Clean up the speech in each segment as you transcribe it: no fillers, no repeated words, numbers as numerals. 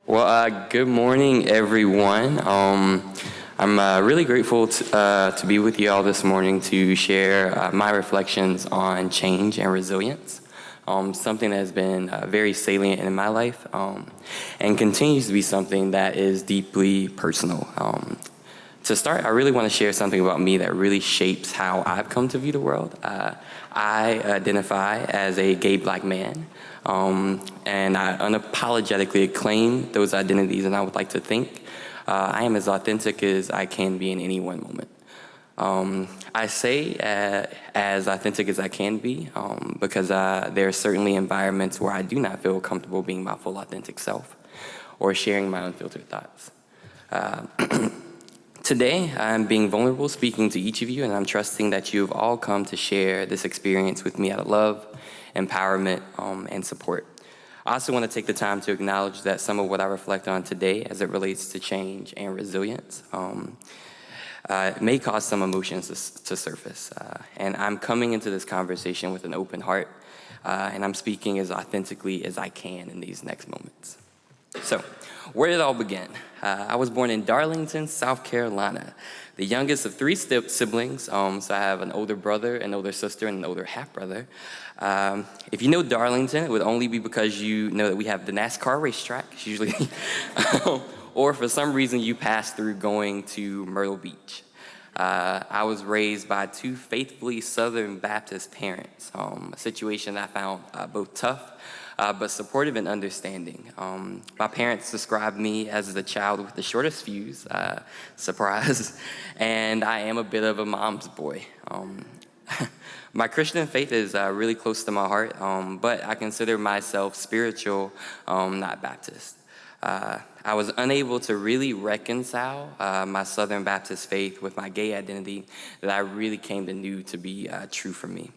Good morning, everyone. I'm really grateful to be with you all this morning to share my reflections on change and resilience, something that has been very salient in my life and continues to be something that is deeply personal. To start, I really want to share something about me that really shapes how I've come to view the world. I identify as a gay black man. And I unapologetically claim those identities, and I would like to think I am as authentic as I can be in any one moment. I say as authentic as I can be because there are certainly environments where I do not feel comfortable being my full authentic self or sharing my unfiltered thoughts. Today, I'm being vulnerable, speaking to each of you, and I'm trusting that you've all come to share this experience with me out of love, empowerment, and support. I also want to take the time to acknowledge that some of what I reflect on today as it relates to change and resilience may cause some emotions to surface. And I'm coming into this conversation with an open heart, and I'm speaking as authentically as I can in these next moments. So, where did it all begin? I was born in Darlington, South Carolina, the youngest of three siblings. So I have an older brother, an older sister, and an older half-brother. If you know Darlington, it would only be because you know that we have the NASCAR racetrack, usually, or for some reason you pass through going to Myrtle Beach. I was raised by two faithfully Southern Baptist parents, a situation I found both tough but supportive and understanding. My parents described me as the child with the shortest fuse, surprise, and I am a bit of a mom's boy. My Christian faith is really close to my heart, but I consider myself spiritual, not Baptist. I was unable to really reconcile my Southern Baptist faith with my gay identity that I really came to know to be true for me.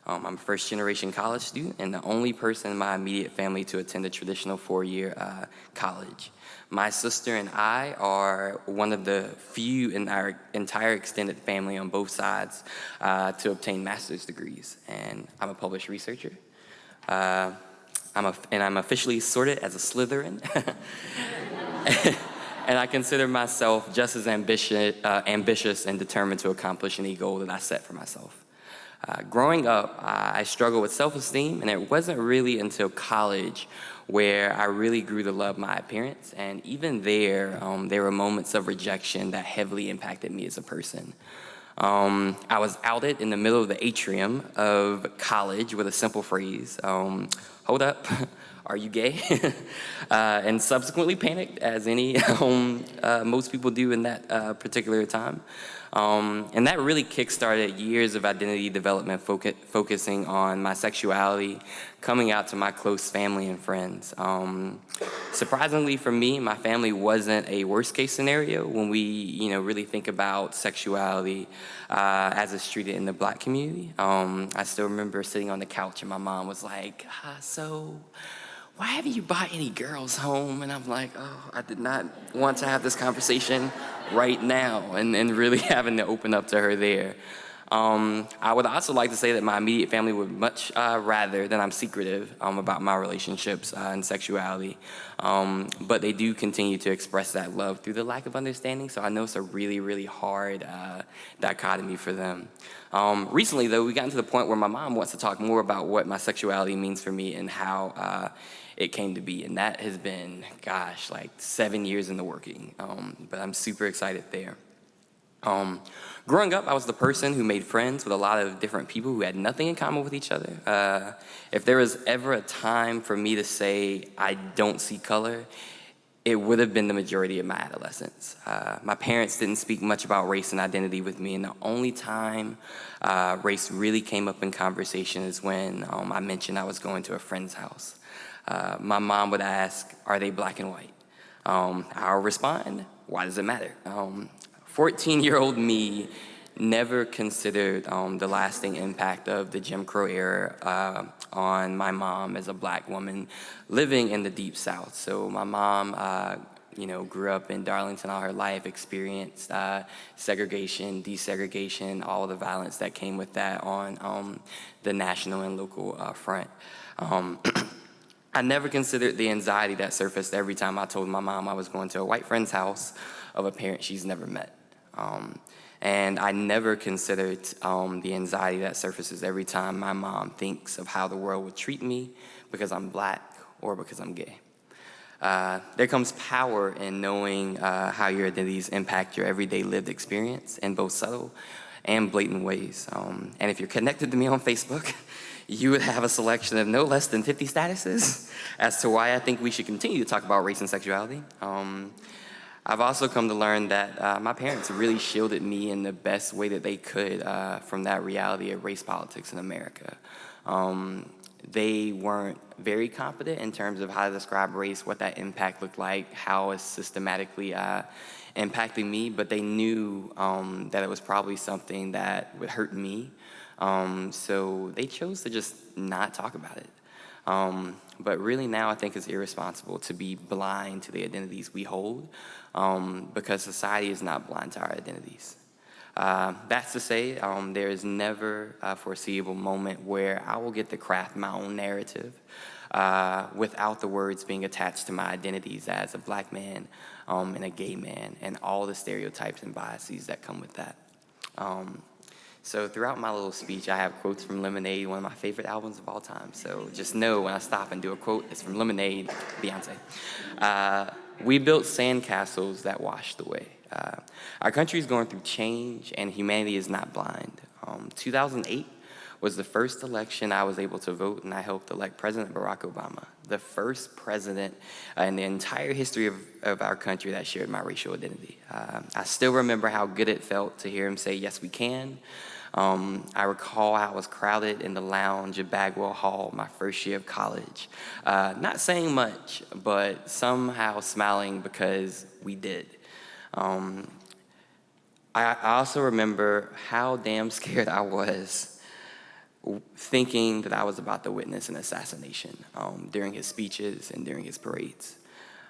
I'm a first-generation college student and the only person in my immediate family to attend a traditional four-year college. My sister and I are one of the few in our entire extended family on both sides to obtain master's degrees, and I'm a published researcher. I'm officially sorted as a Slytherin, and I consider myself just as ambitious and determined to accomplish any goal that I set for myself. Growing up, I struggled with self-esteem, and it wasn't really until college where I really grew to love my appearance, and even there were moments of rejection that heavily impacted me as a person. I was outed in the middle of the atrium of college with a simple phrase, "Hold up, are you gay?" And subsequently panicked, as most people do in that particular time. And that really kickstarted years of identity development focusing on my sexuality, coming out to my close family and friends. Surprisingly for me, my family wasn't a worst case scenario when we really think about sexuality as it's treated in the black community. I still remember sitting on the couch and my mom was like, so why haven't you brought any girls home? And I'm like, I did not want to have this conversation right now, and really having to open up to her there. I would also like to say that my immediate family would much rather that I'm secretive about my relationships and sexuality, but they do continue to express that love through the lack of understanding, so I know it's a really, really hard dichotomy for them. Recently, though, we gotten to the point where my mom wants to talk more about what my sexuality means for me and how it came to be, and that has been, like 7 years in the working, but I'm super excited there. Growing up, I was the person who made friends with a lot of different people who had nothing in common with each other. If there was ever a time for me to say I don't see color, it would have been the majority of my adolescence. My parents didn't speak much about race and identity with me, and the only time race really came up in conversation is when I mentioned I was going to a friend's house. My mom would ask, "Are they black and white?" I'll respond, "Why does it matter?" 14-year-old me never considered the lasting impact of the Jim Crow era on my mom as a black woman living in the Deep South. So my mom, grew up in Darlington all her life, experienced segregation, desegregation, all the violence that came with that on the national and local front. I never considered the anxiety that surfaced every time I told my mom I was going to a white friend's house of a parent she's never met. And I never considered the anxiety that surfaces every time my mom thinks of how the world would treat me because I'm black or because I'm gay. There comes power in knowing how your identities impact your everyday lived experience in both subtle and blatant ways. And if you're connected to me on Facebook, you would have a selection of no less than 50 statuses as to why I think we should continue to talk about race and sexuality. I've also come to learn that my parents really shielded me in the best way that they could from that reality of race politics in America. They weren't very competent in terms of how to describe race, what that impact looked like, how it's systematically impacting me, but they knew that it was probably something that would hurt me. So they chose to just not talk about it. But really now I think it's irresponsible to be blind to the identities we hold because society is not blind to our identities. That's to say, there is never a foreseeable moment where I will get to craft my own narrative without the words being attached to my identities as a black man and a gay man and all the stereotypes and biases that come with that. So throughout my little speech, I have quotes from Lemonade, one of my favorite albums of all time. So just know when I stop and do a quote, it's from Lemonade, Beyonce. We built sandcastles that washed away. Our country is going through change, and humanity is not blind. 2008 was the first election I was able to vote, and I helped elect President Barack Obama, the first president in the entire history of our country that shared my racial identity. I still remember how good it felt to hear him say, "Yes, we can." I recall how I was crowded in the lounge of Bagwell Hall my first year of college, not saying much, but somehow smiling because we did. I also remember how damn scared I was thinking that I was about to witness an assassination during his speeches and during his parades.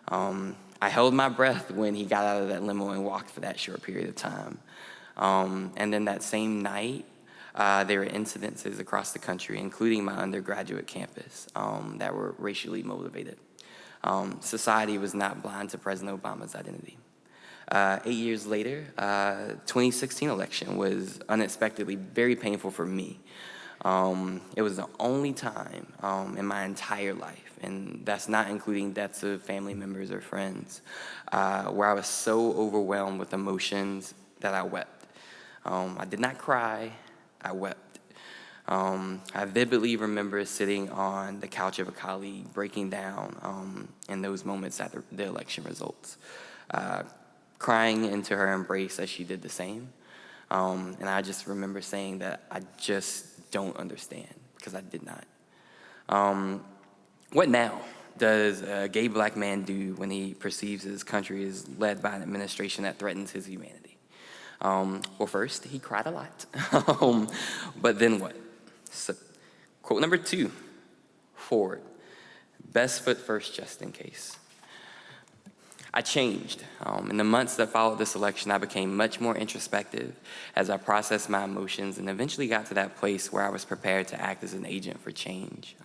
I held my breath when he got out of that limo and walked for that short period of time. And then that same night, there were incidences across the country, including my undergraduate campus, that were racially motivated. Society was not blind to President Obama's identity. 8 years later, 2016 election was unexpectedly very painful for me. It was the only time in my entire life, and that's not including deaths of family members or friends, where I was so overwhelmed with emotions that I wept. I did not cry, I wept. I vividly remember sitting on the couch of a colleague breaking down in those moments after the election results, crying into her embrace as she did the same. And I just remember saying that I just don't understand, because I did not. What now does a gay black man do when he perceives his country is led by an administration that threatens his humanity? Well, first, he cried a lot. But then what? So, quote number 2, forward. Best foot first, just in case. I changed. In the months that followed this election, I became much more introspective as I processed my emotions and eventually got to that place where I was prepared to act as an agent for change.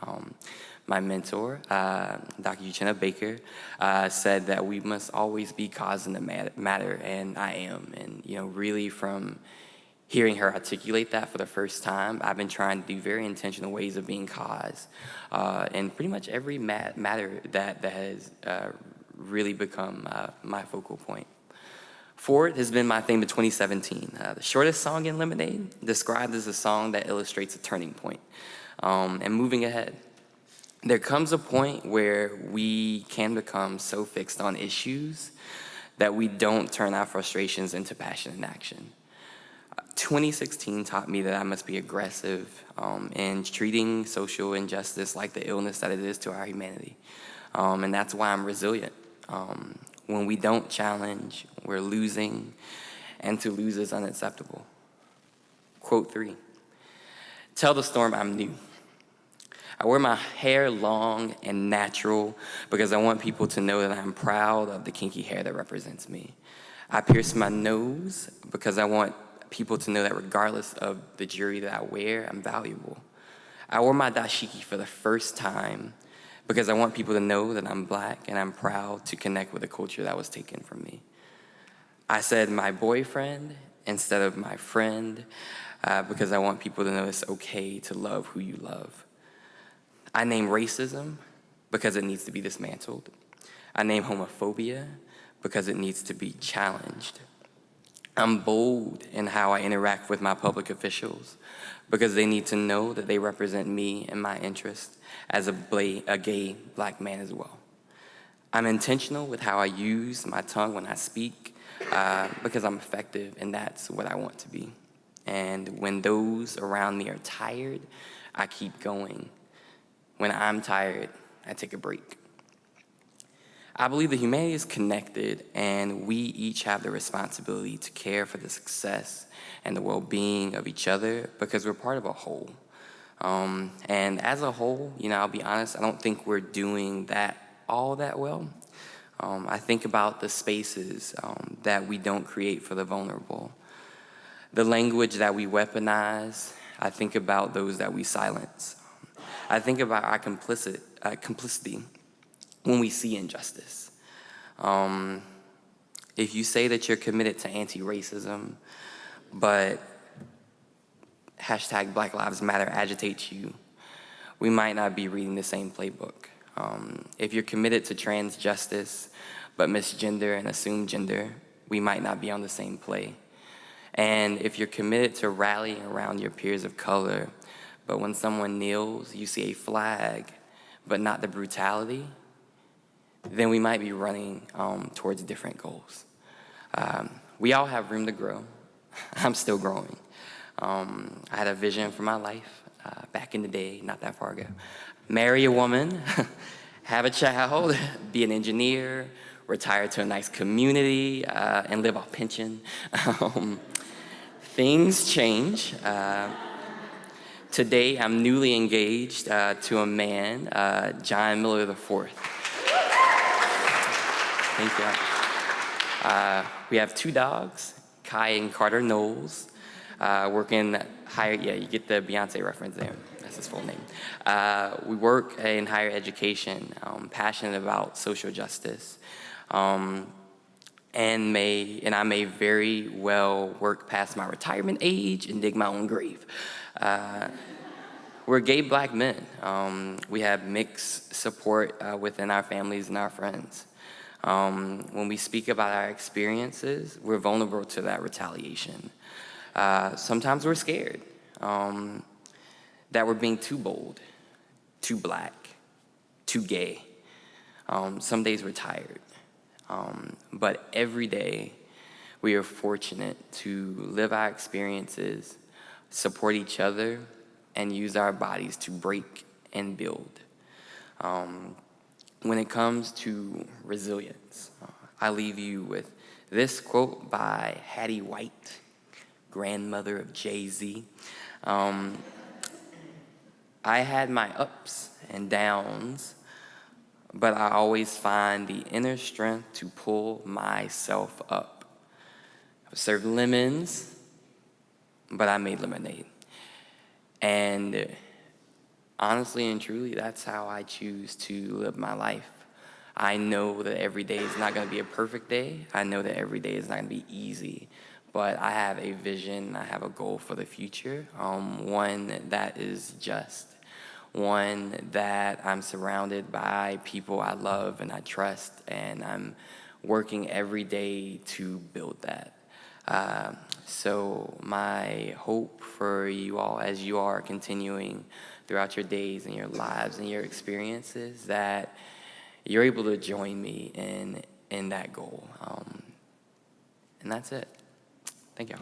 My mentor, Dr. Uchenna Baker, said that we must always be cause in the matter, and I am. And really from hearing her articulate that for the first time, I've been trying to do very intentional ways of being cause in pretty much every matter that has really become my focal point. Forward has been my theme of 2017. The shortest song in Lemonade, described as a song that illustrates a turning point and moving ahead. There comes a point where we can become so fixed on issues that we don't turn our frustrations into passion and action. 2016 taught me that I must be aggressive in treating social injustice like the illness that it is to our humanity. And that's why I'm resilient. When we don't challenge, we're losing, and to lose is unacceptable. Quote 3, tell the storm I'm new. I wear my hair long and natural because I want people to know that I'm proud of the kinky hair that represents me. I pierce my nose because I want people to know that regardless of the jewelry that I wear, I'm valuable. I wore my dashiki for the first time because I want people to know that I'm Black and I'm proud to connect with a culture that was taken from me. I said my boyfriend instead of my friend because I want people to know it's okay to love who you love. I name racism because it needs to be dismantled. I name homophobia because it needs to be challenged. I'm bold in how I interact with my public officials because they need to know that they represent me and my interests as a gay Black man as well. I'm intentional with how I use my tongue when I speak because I'm effective and that's what I want to be. And when those around me are tired, I keep going. When I'm tired, I take a break. I believe that humanity is connected and we each have the responsibility to care for the success and the well-being of each other because we're part of a whole. And as a whole, I'll be honest, I don't think we're doing that all that well. I think about the spaces that we don't create for the vulnerable, the language that we weaponize. I think about those that we silence. I think about our complicity when we see injustice. If you say that you're committed to anti-racism, but hashtag Black Lives Matter agitates you, we might not be reading the same playbook. If you're committed to trans justice, but misgender and assume gender, we might not be on the same play. And if you're committed to rallying around your peers of color, but when someone kneels, you see a flag, but not the brutality, then we might be running towards different goals. We all have room to grow. I'm still growing. I had a vision for my life back in the day, not that far ago. Marry a woman, have a child, be an engineer, retire to a nice community, and live off pension. Things change. Today, I'm newly engaged to a man, John Miller IV. Thank you. We have 2 dogs, Kai and Carter Knowles, working higher, you get the Beyonce reference there. That's his full name. We work in higher education, passionate about social justice, and I may very well work past my retirement age and dig my own grave. We're gay Black men. We have mixed support within our families and our friends. When we speak about our experiences, we're vulnerable to that retaliation. Sometimes we're scared that we're being too bold, too Black, too gay. Some days we're tired. But every day we are fortunate to live our experiences, support each other, and use our bodies to break and build. When it comes to resilience, I leave you with this quote by Hattie White, grandmother of Jay-Z. I had my ups and downs, but I always find the inner strength to pull myself up. I served lemons, but I made lemonade. And honestly and truly, that's how I choose to live my life. I know that every day is not going to be a perfect day. I know that every day is not going to be easy. But I have a vision, I have a goal for the future, one that is just, one that I'm surrounded by people I love and I trust, and I'm working every day to build that. So my hope for you all as you are continuing throughout your days and your lives and your experiences, that you're able to join me in that goal. And that's it. Thank you.